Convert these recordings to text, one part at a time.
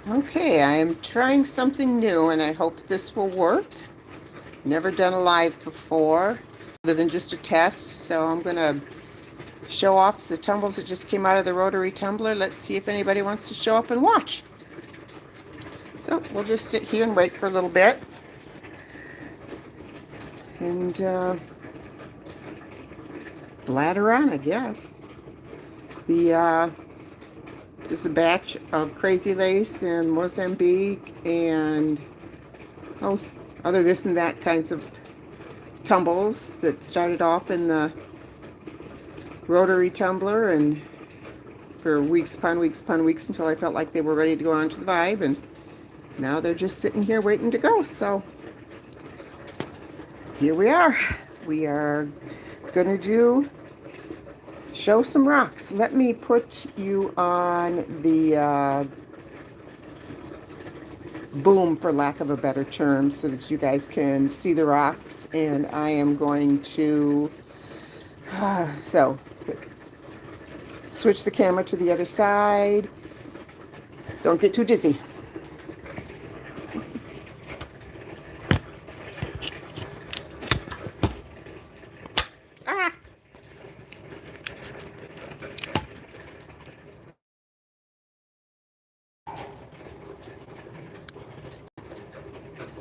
Okay, I am trying something new and I hope this will work. Never done a live before, other than just a test, so I'm gonna show off the tumbles that just came out of the rotary tumbler. Let's see if anybody wants to show up and watch. So we'll just sit here and wait for a little bit. And bladder on, I guess. There's a batch of Crazy Lace and Mozambique and oh, other this and that kinds of tumbles that started off in the rotary tumbler and for weeks upon weeks upon weeks until I felt like they were ready to go on to the Vibe, and now they're just sitting here waiting to go. So here we are. We are gonna show some rocks. Let me put you on the boom, for lack of a better term, so that you guys can see the rocks. And I am going to so switch the camera to the other side. Don't get too dizzy. Ah!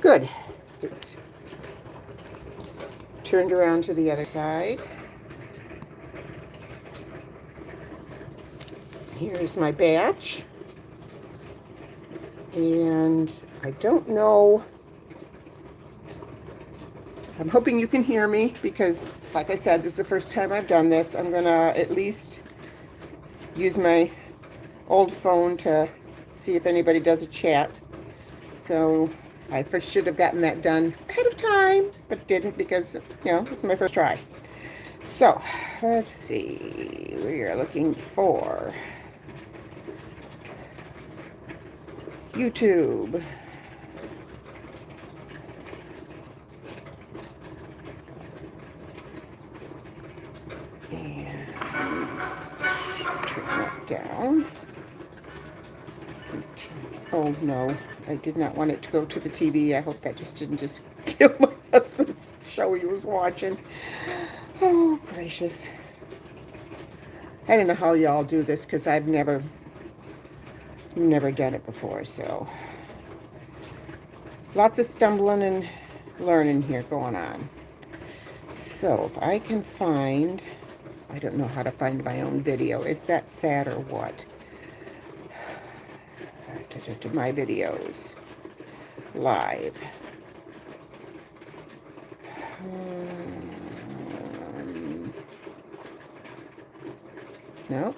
Good. Turned around to the other side. Here's my batch. And I don't know. I'm hoping you can hear me because, like I said, this is the first time I've done this. I'm going to at least use my old phone to see if anybody does a chat. So I first should have gotten that done ahead of time, but didn't because, it's my first try. So let's see. We are looking for YouTube. And turn that down. Oh no, I did not want it to go to the TV. I hope that just didn't just kill my husband's show he was watching. Oh, gracious. I don't know how y'all do this because I've never done it before, so lots of stumbling and learning here going on. So if I can find, I don't know how to find my own video. Is that sad or what? To my videos live. No,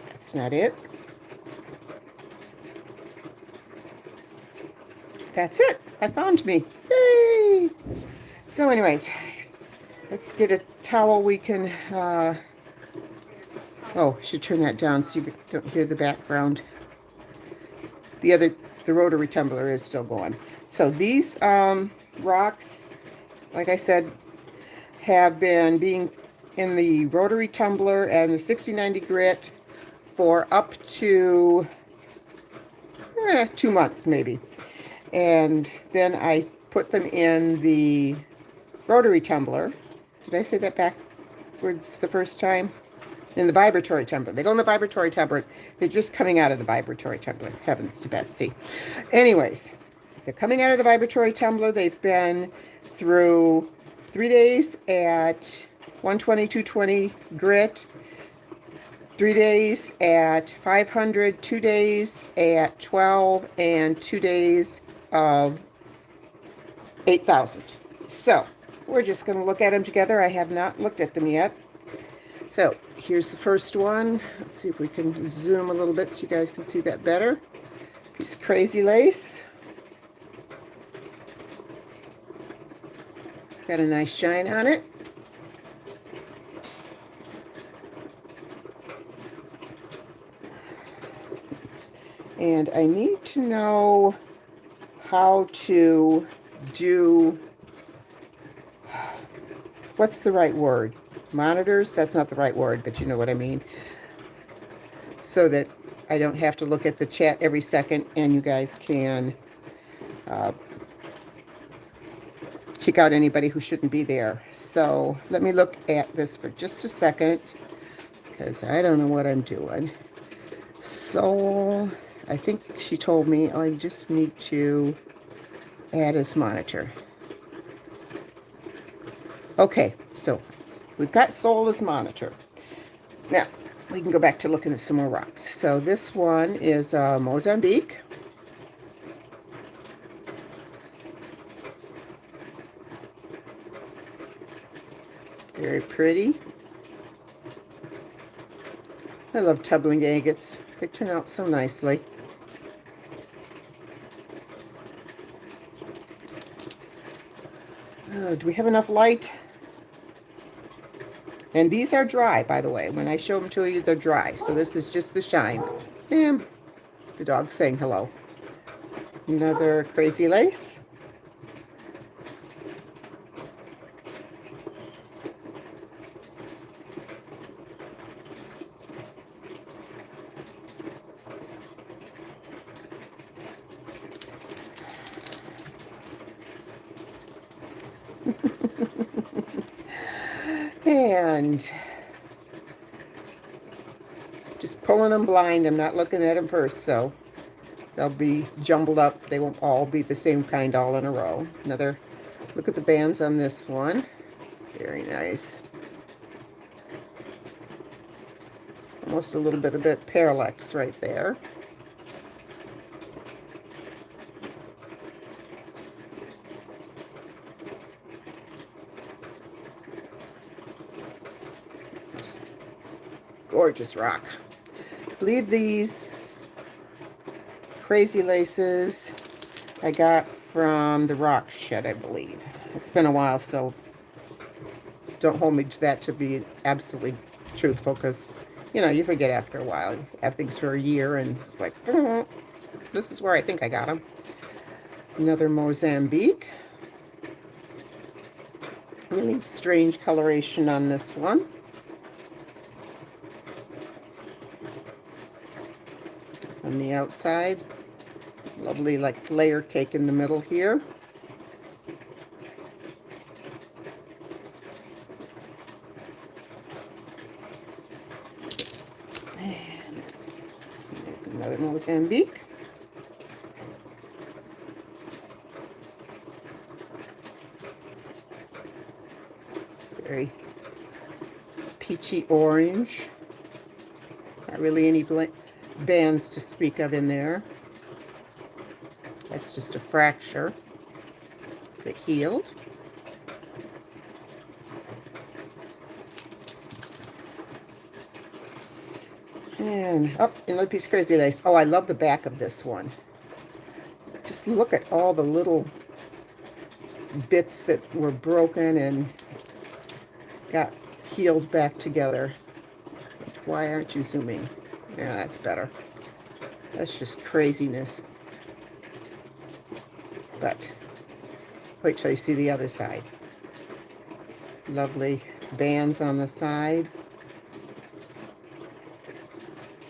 that's not it. That's it. I found me. Yay! So anyways, let's get a towel we can, oh, I should turn that down so you don't hear the background. The rotary tumbler is still going. So these rocks, like I said, have been being in the rotary tumbler and the 6090 grit for up to 2 months maybe. And then I put them in the rotary tumbler. Did I say that backwards the first time? In the vibratory tumbler. They go in the vibratory tumbler. They're just coming out of the vibratory tumbler. Heavens to Betsy. Anyways, they're coming out of the vibratory tumbler. They've been through 3 days at 120, 220 grit, 3 days at 500, 2 days at 12, and 2 days of 8,000. So we're just going to look at them together. I have not looked at them yet. So here's the first one. Let's see if we can zoom a little bit so you guys can see that better. Piece of Crazy Lace. Got a nice shine on it. And I need to know how to do, what's the right word? Monitors? That's not the right word, but you know what I mean. So that I don't have to look at the chat every second, and you guys can kick out anybody who shouldn't be there. So let me look at this for just a second, because I don't know what I'm doing. So I think she told me I just need to add his monitor. Okay, so we've got Soul as monitor. Now, we can go back to looking at some more rocks. So this one is Mozambique. Very pretty. I love tumbling agates. They turn out so nicely. Do we have enough light? And these are dry, by the way. When I show them to you, they're dry. So this is just the shine. And the dog's saying hello. Another crazy lace. And just pulling them blind. I'm not looking at them first, so they'll be jumbled up. They won't all be the same kind all in a row. Another look at the bands on this one. Very nice. Almost a little bit of parallax right there. Just gorgeous rock. I believe these crazy laces I got from the rock shed, I believe. It's been a while, so don't hold me to that to be absolutely truthful, because, you know, you forget after a while. You have things for a year, and it's like, this is where I think I got them. Another Mozambique. Really strange coloration on this one. On the outside, lovely like layer cake in the middle here. And there's another Mozambique. Very peachy orange. Not really any bands to speak of in there. That's just a fracture that healed. And another piece of crazy lace. Oh, I love the back of this one. Just look at all the little bits that were broken and got healed back together. Why aren't you zooming? Yeah, that's better. That's just craziness. But wait till you see the other side. Lovely bands on the side.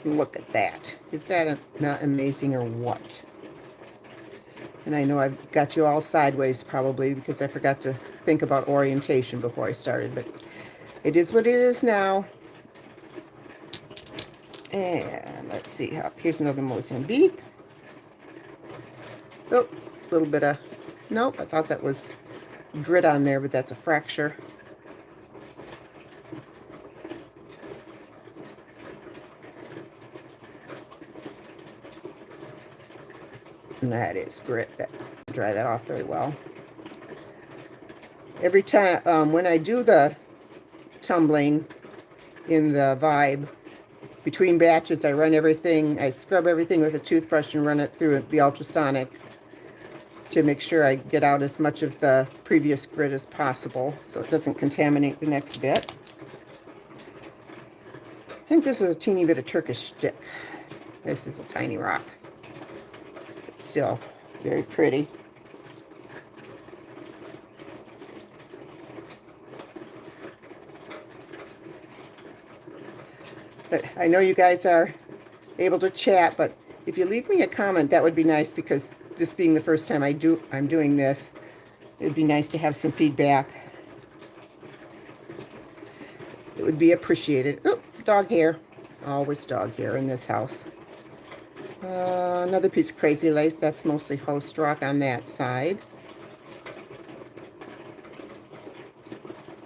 Look at that. Is that not amazing or what? And I know I've got you all sideways probably because I forgot to think about orientation before I started, but it is what it is now. And let's see. Here's another Mozambique. Oh, a little bit of... Nope, I thought that was grit on there, but that's a fracture. And that is grit. Dry that off very well. Every time, when I do the tumbling in the Vibe, between batches, I run everything, I scrub everything with a toothbrush and run it through the ultrasonic to make sure I get out as much of the previous grit as possible so it doesn't contaminate the next bit. I think this is a teeny bit of Turkish stick. This is a tiny rock. It's still very pretty. But I know you guys are able to chat, but if you leave me a comment, that would be nice, because this being the first time I'm doing this, it'd be nice to have some feedback. It would be appreciated. Oh, dog hair. Always dog hair in this house. Another piece of crazy lace. That's mostly host rock on that side.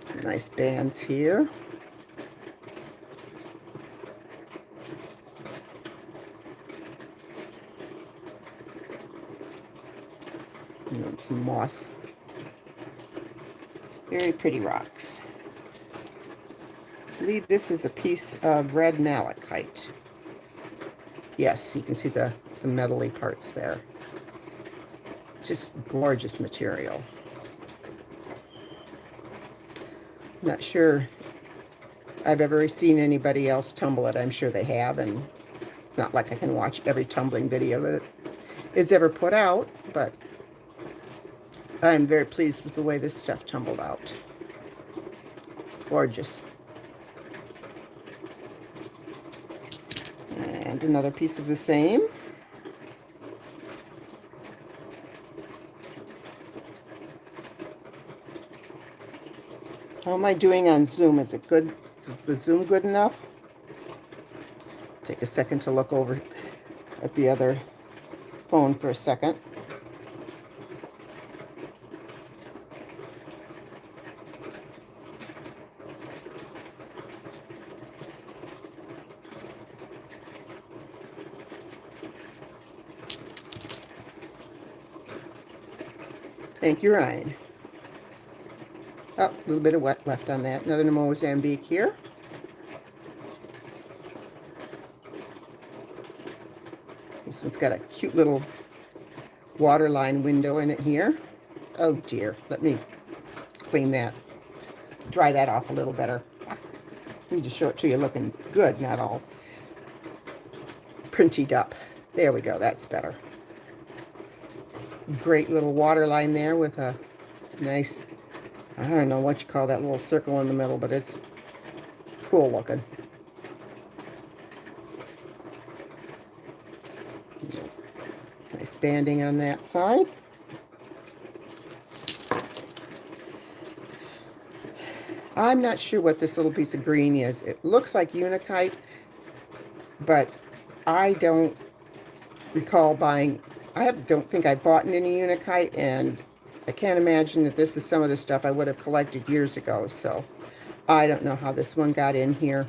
Some nice bands here. And some moss. Very pretty rocks. I believe this is a piece of red malachite. Yes, you can see the metally parts there. Just gorgeous material. Not sure I've ever seen anybody else tumble it. I'm sure they have, and it's not like I can watch every tumbling video that is ever put out, but I'm very pleased with the way this stuff tumbled out. It's gorgeous. And another piece of the same. How am I doing on Zoom? Is it good? Is the Zoom good enough? Take a second to look over at the other phone for a second. Thank you, Ryan. Oh, a little bit of wet left on that. Another Mozambique here. This one's got a cute little waterline window in it here. Oh dear, let me clean that, dry that off a little better. I need to show it to you looking good, not all printed up. There we go, that's better. Great little waterline there with a nice, I don't know what you call that little circle in the middle, but it's cool looking. Nice banding on that side. I'm not sure what this little piece of green is. It looks like unakite, but I don't recall buying. Don't think I bought any unakite, and I can't imagine that this is some of the stuff I would have collected years ago. So I don't know how this one got in here.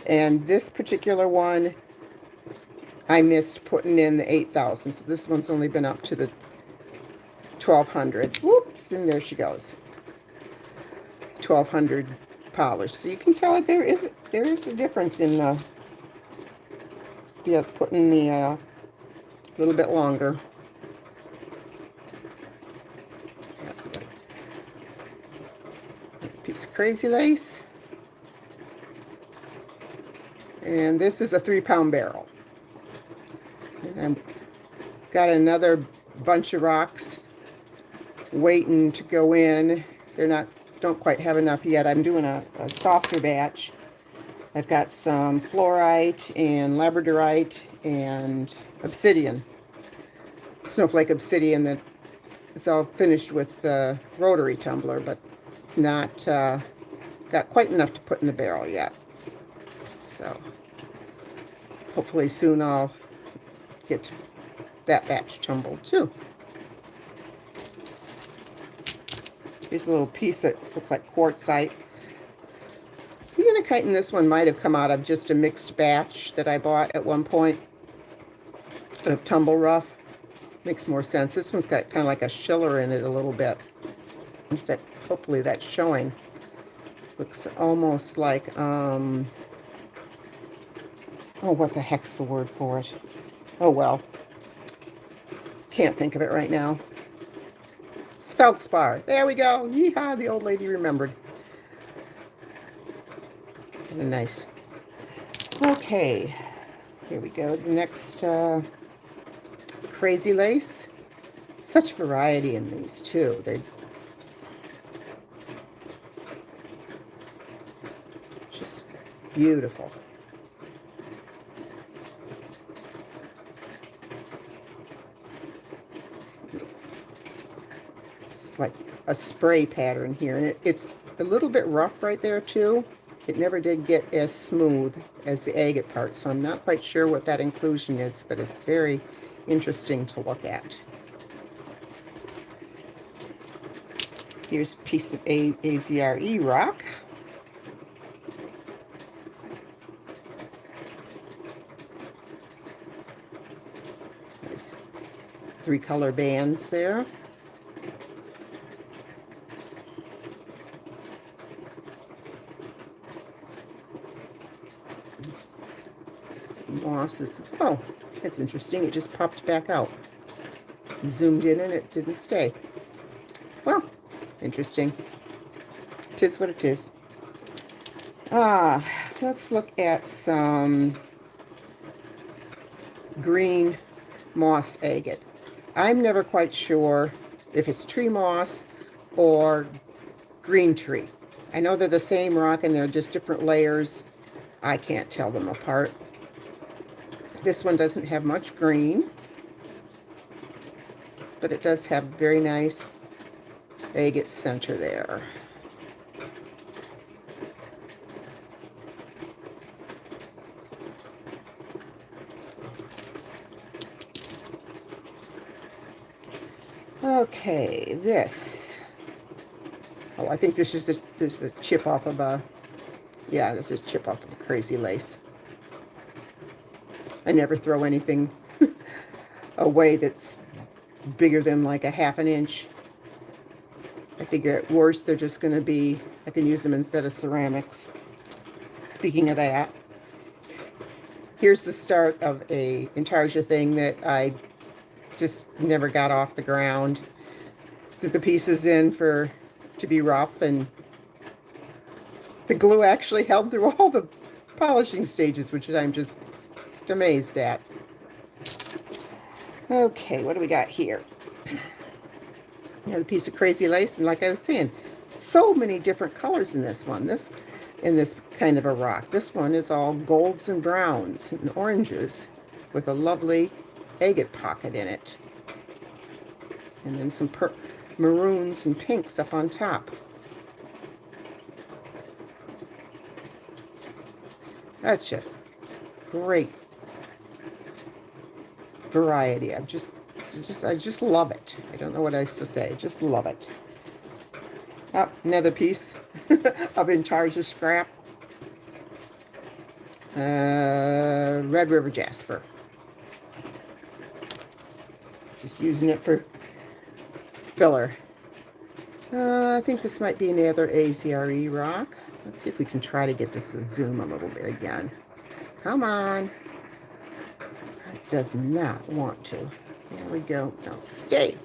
And this particular one, I missed putting in the 8,000. So this one's only been up to the 1,200. Whoops, and there she goes. 1,200 polished. So you can tell there is a difference in putting the a little bit longer. Piece of crazy lace. And this is a 3-pound barrel. And I've got another bunch of rocks waiting to go in. Don't quite have enough yet. I'm doing a softer batch. I've got some fluorite and labradorite and obsidian, snowflake obsidian, that is all finished with the rotary tumbler, but it's not got quite enough to put in the barrel yet. So hopefully soon I'll get that batch tumbled too. Here's a little piece that looks like quartzite. The unakite in this one might have come out of just a mixed batch that I bought at one point of tumble rough. Makes more sense. This one's got kind of like a schiller in it a little bit. Hopefully that's showing. Looks almost like, oh, what the heck's the word for it? Oh, well. Can't think of it right now. Feldspar. There we go. Yeehaw, the old lady remembered. Kind of nice. Okay. Here we go. The next crazy lace. Such variety in these, too. They just beautiful. just like a spray pattern here. And it's a little bit rough right there too. It never did get as smooth as the agate part, so I'm not quite sure what that inclusion is, but it's very interesting to look at. Here's a piece of AZRE rock. There's 3 color bands there. Moss is, oh, that's interesting. It just popped back out. Zoomed in and it didn't stay. Well, interesting. It is what it is. Let's look at some green moss agate. I'm never quite sure if it's tree moss or green tree. I know they're the same rock and they're just different layers. I can't tell them apart. This one doesn't have much green, but it does have very nice agate center there. Okay, this. Oh, I think this is a chip off of a, yeah, this is a chip off of a crazy lace. I never throw anything away that's bigger than like a ½ inch. I figure at worst they're just going to be, I can use them instead of ceramics. Speaking of that, here's the start of a intarsia thing that I just never got off the ground. Threw the pieces in to be rough, and the glue actually held through all the polishing stages, which I'm just amazed at. Okay, what do we got here? Another piece of crazy lace, and like I was saying, so many different colors in this one. In this kind of a rock. This one is all golds and browns and oranges with a lovely agate pocket in it. And then some maroons and pinks up on top. That's a great variety. I just love it. I don't know what else to say. Just love it. Oh, another piece of intarsia scrap. Red River Jasper. Just using it for filler. I think this might be another AZRE rock. Let's see if we can try to get this to zoom a little bit again. Come on. It does not want to. There we go. Now stay.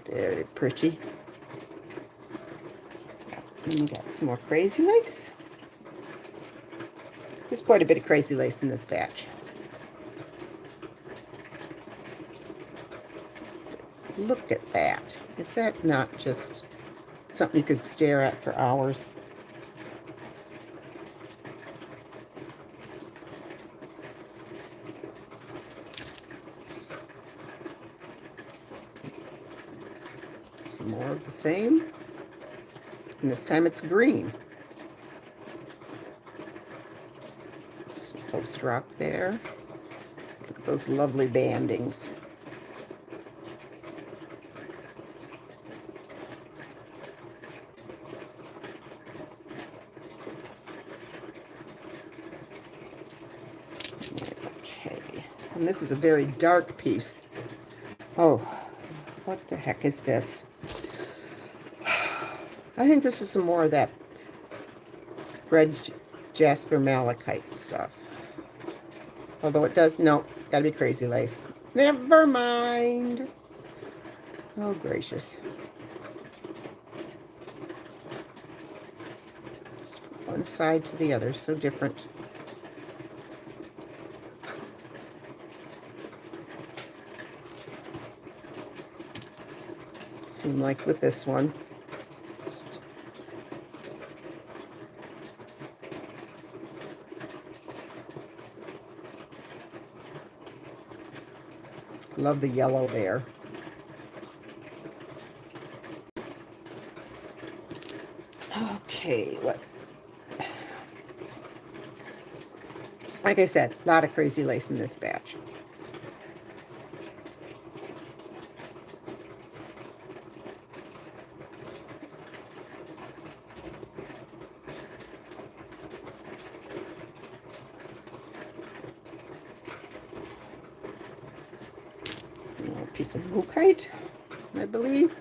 Very pretty. And we got some more crazy lace. There's quite a bit of crazy lace in this batch. Look at that. Is that not just something you could stare at for hours? Some more of the same. And this time it's green. Some post rock there. Look at those lovely bandings. Okay, and this is a very dark piece. Oh, what the heck is this? I think this is some more of that red jasper malachite stuff. Although it does, no, it's got to be crazy lace. Never mind. Oh, gracious. Just from one side to the other, so different. Seem like with this one. Love the yellow there. Okay, what? Like I said, a lot of crazy lace in this batch. A piece of Hookite, I believe.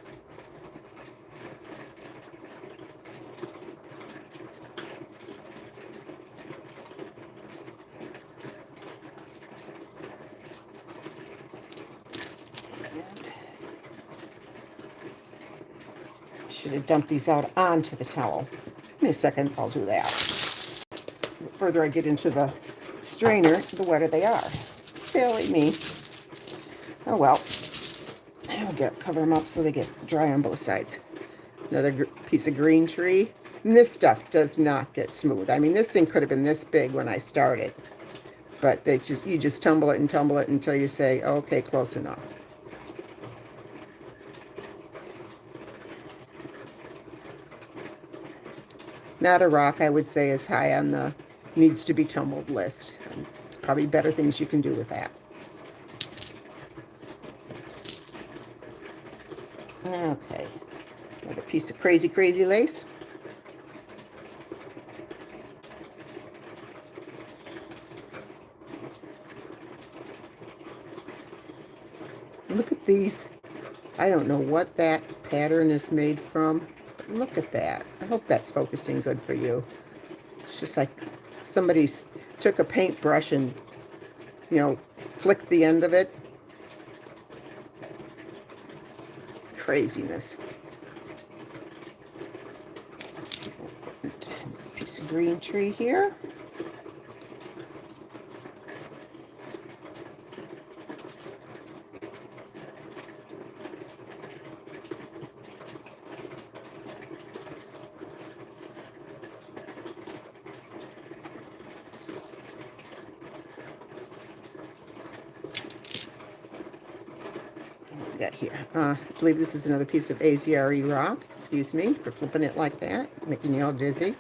Should have dumped these out onto the towel. In a second, I'll do that. The further I get into the strainer, the wetter they are. Silly me. Oh well. I'll cover them up so they get dry on both sides. Another piece of green tree. And this stuff does not get smooth. I mean, this thing could have been this big when I started. But you just tumble it until you say, okay, close enough. Not a rock, I would say, is high on the needs to be tumbled list. Probably better things you can do with that. Okay, another piece of crazy, crazy lace. Look at these. I don't know what that pattern is made from. But look at that. I hope that's focusing good for you. It's just like somebody took a paintbrush and, flicked the end of it. Craziness. Piece of green tree here. Got here. I believe this is another piece of AZRE rock. Excuse me for flipping it like that, making you all dizzy.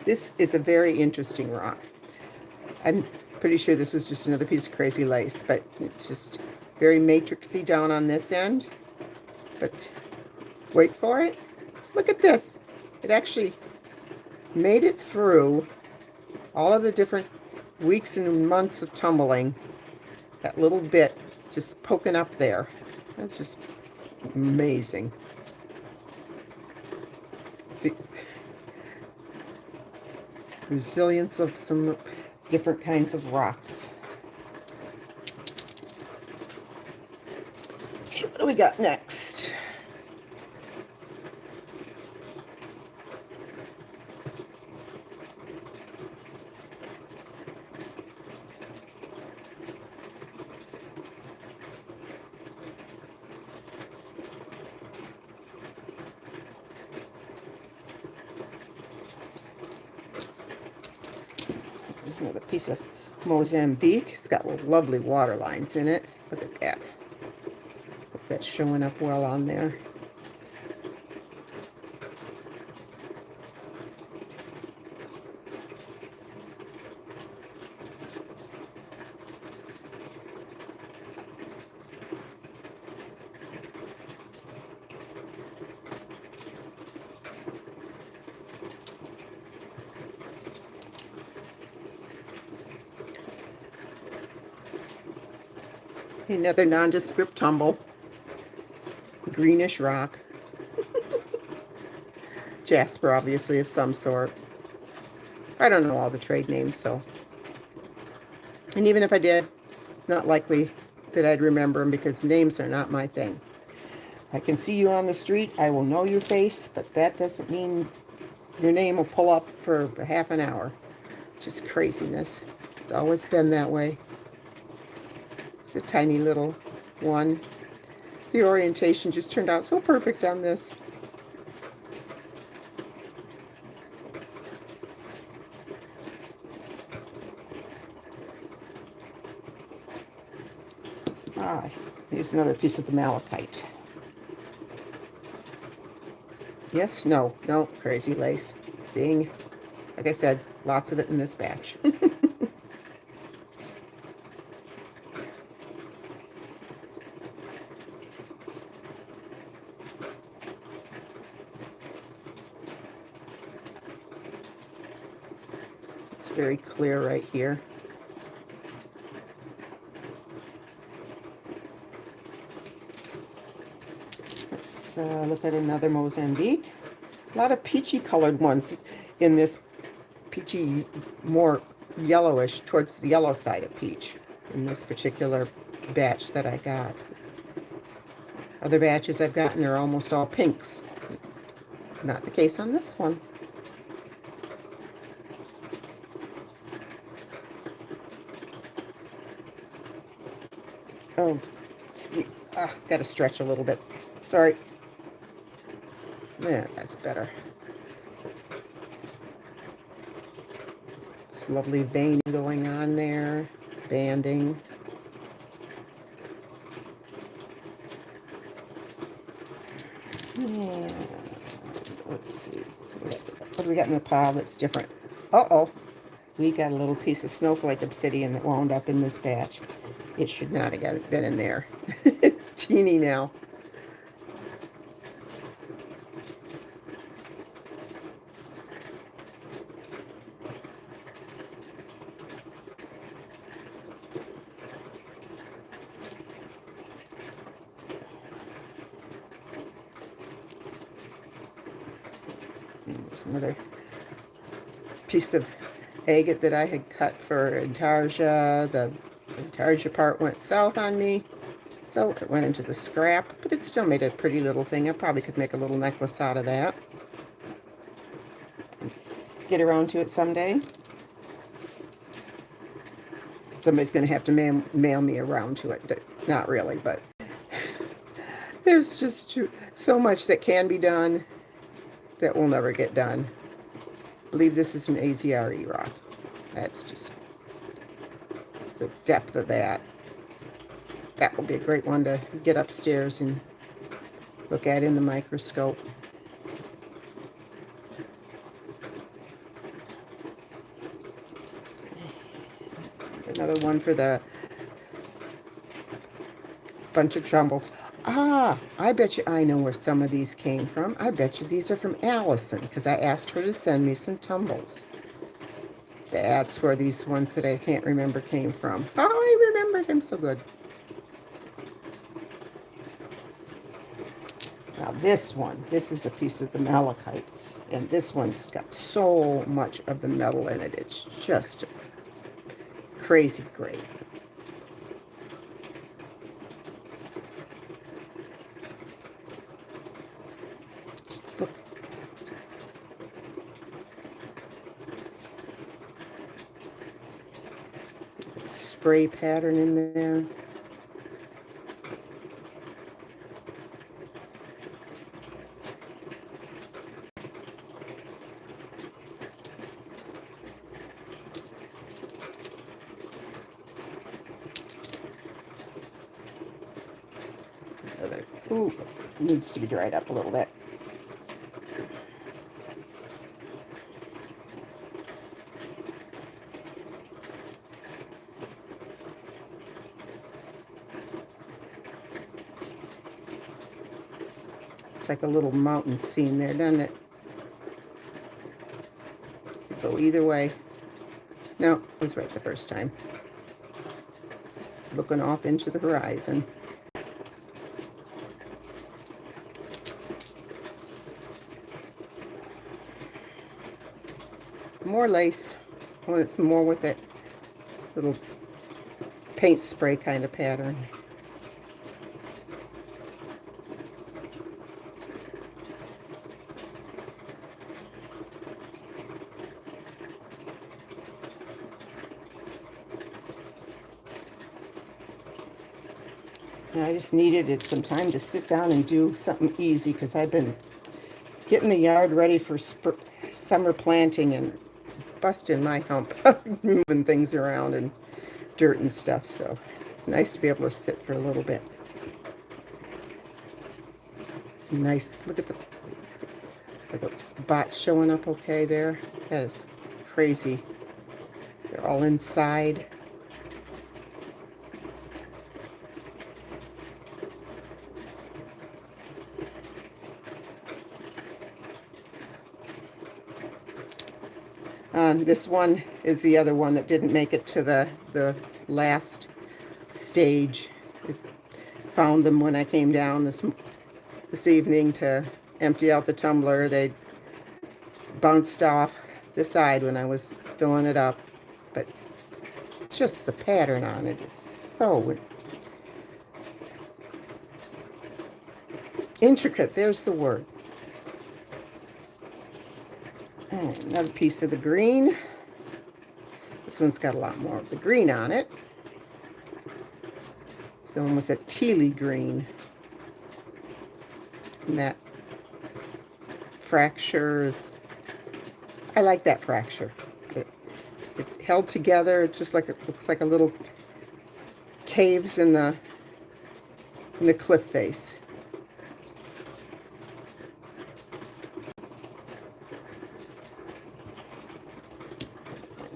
This is a very interesting rock. I'm pretty sure this is just another piece of crazy lace, but it's just very matrixy down on this end. But wait for it. Look at this. It actually made it through all of the different weeks and months of tumbling. That little bit just poking up there. That's just amazing. See, resilience of some different kinds of rocks. Okay, what do we got next? There's another piece of Mozambique. It's got lovely water lines in it. Look at that. Hope that's showing up well on there. Another nondescript tumble. Greenish rock. Jasper, obviously, of some sort. I don't know all the trade names, so. And even if I did, it's not likely that I'd remember them because names are not my thing. I can see you on the street. I will know your face, but that doesn't mean your name will pull up for half an hour. It's just craziness. It's always been that way. It's a tiny little one. The orientation just turned out so perfect on this. Ah, here's another piece of the malachite. Yes, no, no, crazy lace. Ding. Like I said, lots of it in this batch. It's very clear right here. Let's look at another Mozambique. A lot of peachy colored ones in this peachy, more yellowish, towards the yellow side of peach in this particular batch that I got. Other batches I've gotten are almost all pinks. Not the case on this one. Oh, gotta stretch a little bit. Sorry. Yeah, that's better. This lovely vein going on there, banding. And let's see. So what do we got in the pile that's different? Uh-oh. We got a little piece of snowflake obsidian that wound up in this batch. It should not have been in there. Teeny now. There's another piece of agate that I had cut for intarsia. The intarsia part went south on me, so it went into the scrap, but it still made a pretty little thing. I probably could make a little necklace out of that. Get around to it someday. Somebody's going to have to mail me around to it. Not really, but there's just so much that can be done that will never get done. I believe this is an AZRE rock. That's just the depth of that. That will be a great one to get upstairs and look at in the microscope. Another one for the bunch of Tumbles. Ah, I bet you I know where some of these came from. I bet you these are from Allison, because I asked her to send me some Tumbles. That's where these ones that I can't remember came from. Oh, I remember them so good. Now this one, this is a piece of the malachite, and this one's got so much of the metal in it. It's just crazy great. Look. Spray pattern in there. Ooh, needs to be dried up a little bit. It's like a little mountain scene there, doesn't it? Could go either way. No, I was right the first time. Just looking off into the horizon. More lace. I want some more with that little paint spray kind of pattern. And I just needed some time to sit down and do something easy because I've been getting the yard ready for summer planting and busting my hump, moving things around and dirt and stuff. So it's nice to be able to sit for a little bit. Some nice, look at the spots showing up okay there. That is crazy. They're all inside. This one is the other one that didn't make it to the last stage. I found them when I came down this evening to empty out the tumbler. They bounced off the side when I was filling it up, but just the pattern on it is so intricate. There's the word. And another piece of the green. This one's got a lot more of the green on it. This one was a tealy green. And that fracture is, I like that fracture. It held together, just like it looks like a little caves in the cliff face.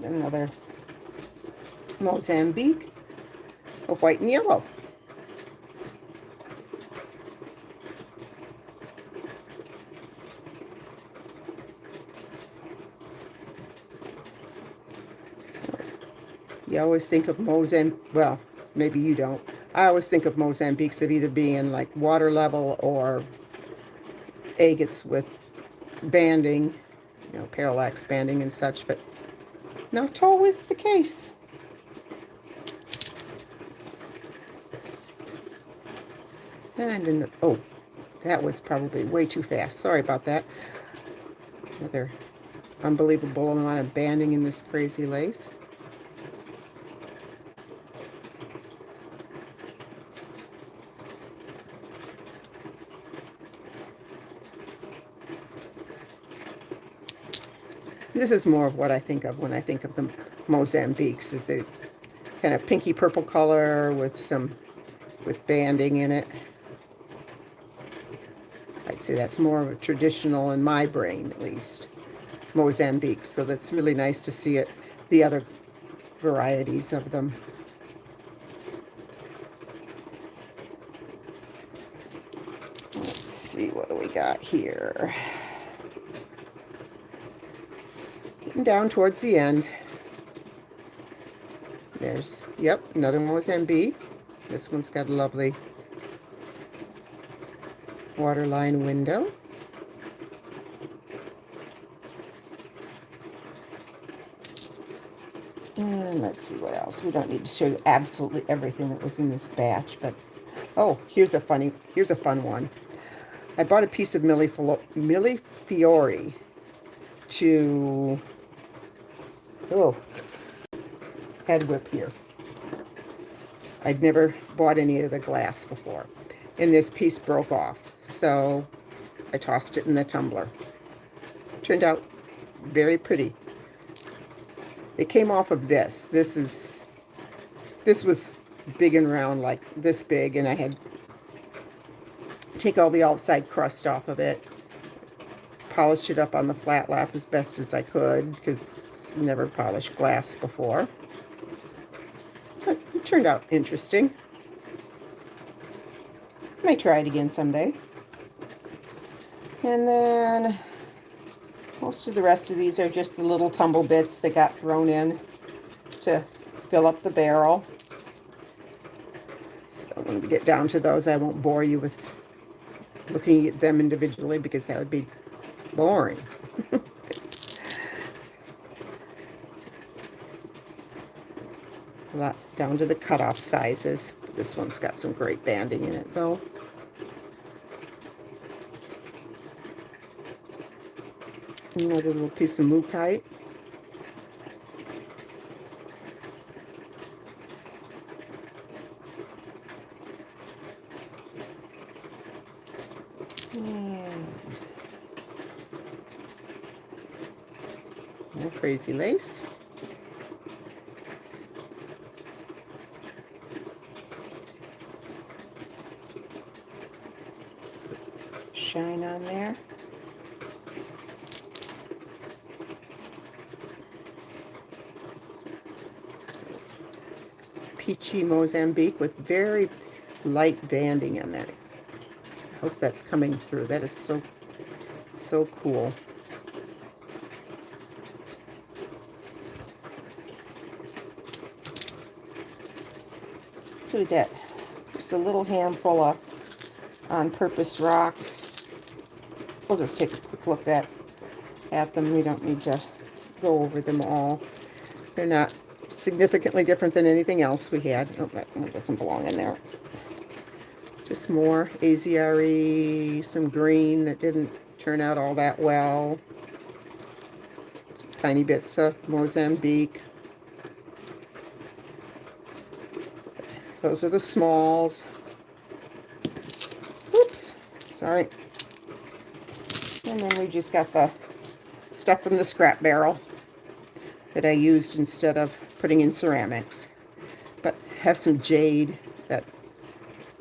Another Mozambique of white and yellow. So, you always think of Mozambique, well, maybe you don't. I always think of Mozambiques of either being like water level or agates with banding, you know, parallax banding and such, but not always the case. And in the, oh, that was probably way too fast. Sorry about that. Another unbelievable amount of banding in this crazy lace. This is more of what I think of when I think of the Mozambiques, is a kind of pinky purple color with banding in it. I'd say that's more of a traditional, in my brain at least, Mozambique. So that's really nice to see it, the other varieties of them. Let's see, what do we got here? Getting down towards the end. There's, yep, another Mozambique. This one's got a lovely waterline window. And let's see what else. We don't need to show you absolutely everything that was in this batch, but oh, here's a fun one. I bought a piece of Millefiori to head whip here. I'd never bought any of the glass before, and this piece broke off, so I tossed it in the tumbler. Turned out very pretty. It came off of this. This was big and round, like this big, and I had to take all the outside crust off of it, polished it up on the flat lap as best as I could, because I never polished glass before. But it turned out interesting. Might try it again someday. And then most of the rest of these are just the little tumble bits that got thrown in to fill up the barrel. So when we get down to those, I won't bore you with looking at them individually because that would be boring. A lot down to the cutoff sizes. This one's got some great banding in it though. Another little piece of mookaite. And no crazy lace. Shine on there. Peachy Mozambique with very light banding on that. I hope that's coming through. That is so cool. Look at that. Just a little handful of on-purpose rocks. We'll just take a quick look at them. We don't need to go over them all. They're not significantly different than anything else we had. Oh, that one doesn't belong in there. Just more AZRE, some green that didn't turn out all that well. Tiny bits of Mozambique. Those are the smalls. Oops, sorry. And then we just got the stuff from the scrap barrel that I used instead of putting in ceramics. But have some jade that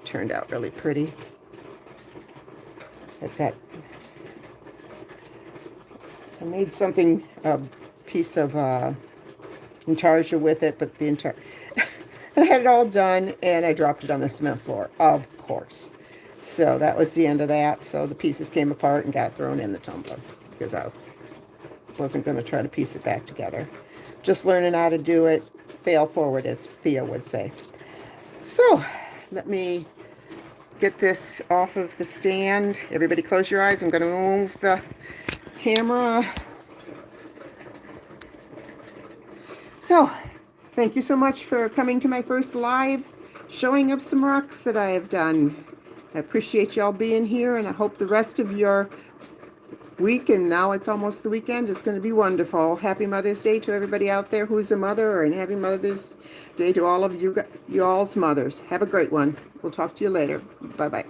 turned out really pretty. Like that. I made something, a piece of intarsia with it, but the entire I had it all done and I dropped it on the cement floor, of course. So that was the end of that. So the pieces came apart and got thrown in the tumbler because I wasn't going to try to piece it back together. Just learning how to do it, fail forward, as Thea would say. So let me get this off of the stand. Everybody close your eyes. I'm going to move the camera. So thank you so much for coming to my first live showing of some rocks that I have done. I appreciate y'all being here, and I hope the rest of your week, and now it's almost the weekend, is going to be wonderful. Happy Mother's Day to everybody out there who's a mother, and happy Mother's Day to all of you all's mothers. Have a great one. We'll talk to you later. Bye-bye.